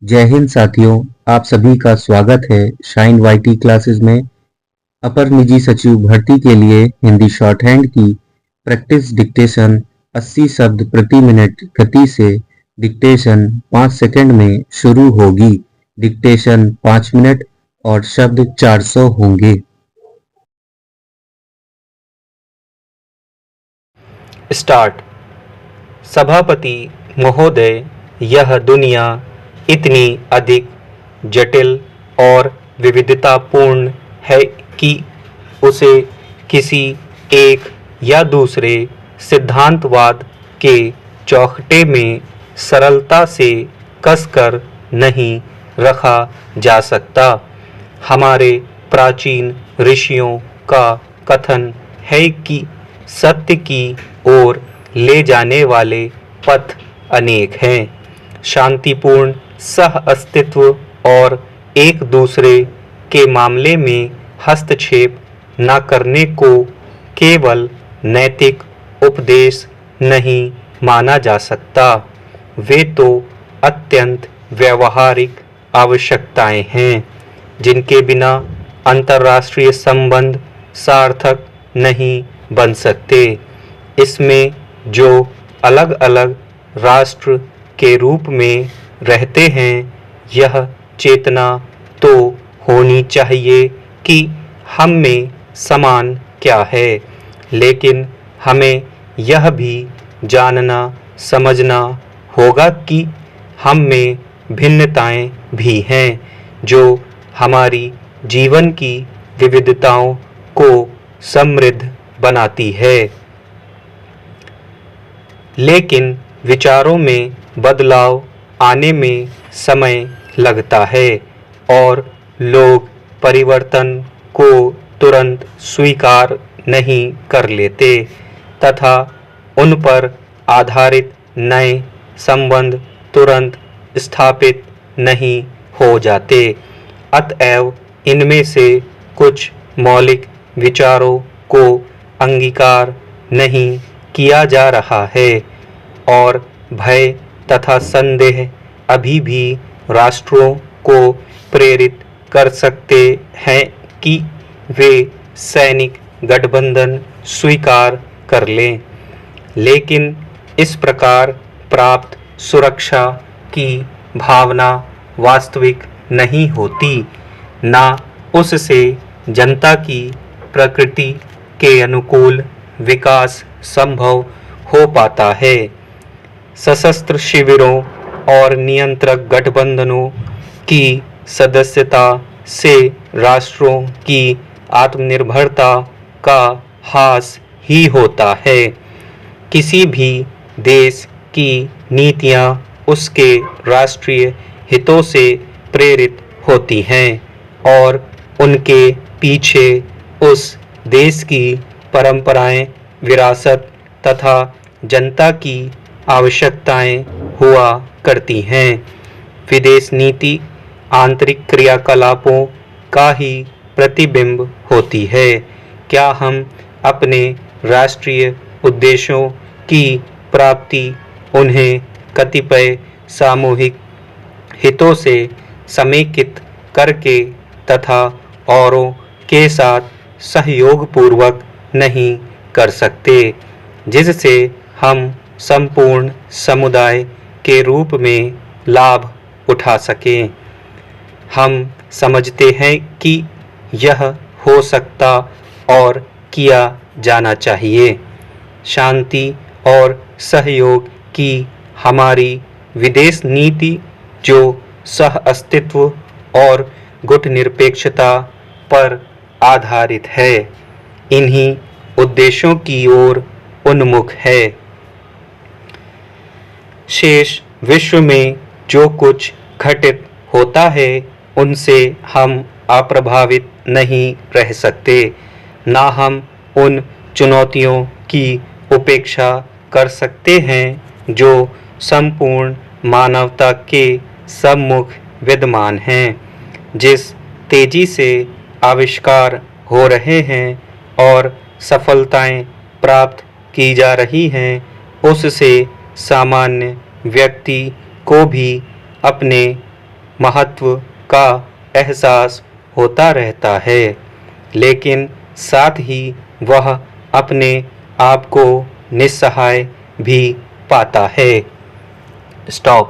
जय हिंद साथियों, आप सभी का स्वागत है शाइन वाईटी क्लासेस में। अपर निजी सचिव भर्ती के लिए हिंदी शॉर्ट हैंड की प्रैक्टिस डिक्टेशन 80 शब्द प्रति मिनट गति से डिक्टेशन 5 सेकंड में शुरू होगी। डिक्टेशन 5 मिनट और शब्द 400 होंगे। स्टार्ट। सभापति महोदय, यह दुनिया इतनी अधिक जटिल और विविधतापूर्ण है कि उसे किसी एक या दूसरे सिद्धांतवाद के चौखटे में सरलता से कसकर नहीं रखा जा सकता। हमारे प्राचीन ऋषियों का कथन है कि सत्य की ओर ले जाने वाले पथ अनेक हैं। शांतिपूर्ण सह अस्तित्व और एक दूसरे के मामले में हस्तक्षेप न करने को केवल नैतिक उपदेश नहीं माना जा सकता, वे तो अत्यंत व्यावहारिक आवश्यकताएं हैं जिनके बिना अंतर्राष्ट्रीय संबंध सार्थक नहीं बन सकते। इसमें जो अलग अलग राष्ट्र के रूप में रहते हैं, यह चेतना तो होनी चाहिए कि हम में समान क्या है, लेकिन हमें यह भी जानना समझना होगा कि हम में भिन्नताएं भी हैं जो हमारी जीवन की विविधताओं को समृद्ध बनाती है। लेकिन विचारों में बदलाव आने में समय लगता है और लोग परिवर्तन को तुरंत स्वीकार नहीं कर लेते तथा उन पर आधारित नए संबंध तुरंत स्थापित नहीं हो जाते। अतएव इनमें से कुछ मौलिक विचारों को अंगीकार नहीं किया जा रहा है और भय तथा संदेह अभी भी राष्ट्रों को प्रेरित कर सकते हैं कि वे सैनिक गठबंधन स्वीकार कर लें, लेकिन इस प्रकार प्राप्त सुरक्षा की भावना वास्तविक नहीं होती, ना उससे जनता की प्रकृति के अनुकूल विकास संभव हो पाता है। सशस्त्र शिविरों और नियंत्रक गठबंधनों की सदस्यता से राष्ट्रों की आत्मनिर्भरता का ह्रास ही होता है। किसी भी देश की नीतियां उसके राष्ट्रीय हितों से प्रेरित होती हैं और उनके पीछे उस देश की परंपराएं, विरासत तथा जनता की आवश्यकताएं हुआ करती हैं। विदेश नीति आंतरिक क्रियाकलापों का ही प्रतिबिंब होती है। क्या हम अपने राष्ट्रीय उद्देश्यों की प्राप्ति उन्हें कतिपय सामूहिक हितों से समेकित करके तथा औरों के साथ सहयोगपूर्वक नहीं कर सकते, जिससे हम संपूर्ण समुदाय के रूप में लाभ उठा सकें? हम समझते हैं कि यह हो सकता और किया जाना चाहिए। शांति और सहयोग की हमारी विदेश नीति जो सह अस्तित्व और गुटनिरपेक्षता पर आधारित है, इन्हीं उद्देश्यों की ओर उन्मुख है। शेष विश्व में जो कुछ घटित होता है उनसे हम अप्रभावित नहीं रह सकते, ना हम उन चुनौतियों की उपेक्षा कर सकते हैं जो संपूर्ण मानवता के सम्मुख विद्यमान हैं। जिस तेजी से आविष्कार हो रहे हैं और सफलताएं प्राप्त की जा रही हैं, उससे सामान्य व्यक्ति को भी अपने महत्व का एहसास होता रहता है, लेकिन साथ ही वह अपने आप को निस्सहाय भी पाता है। स्टॉप।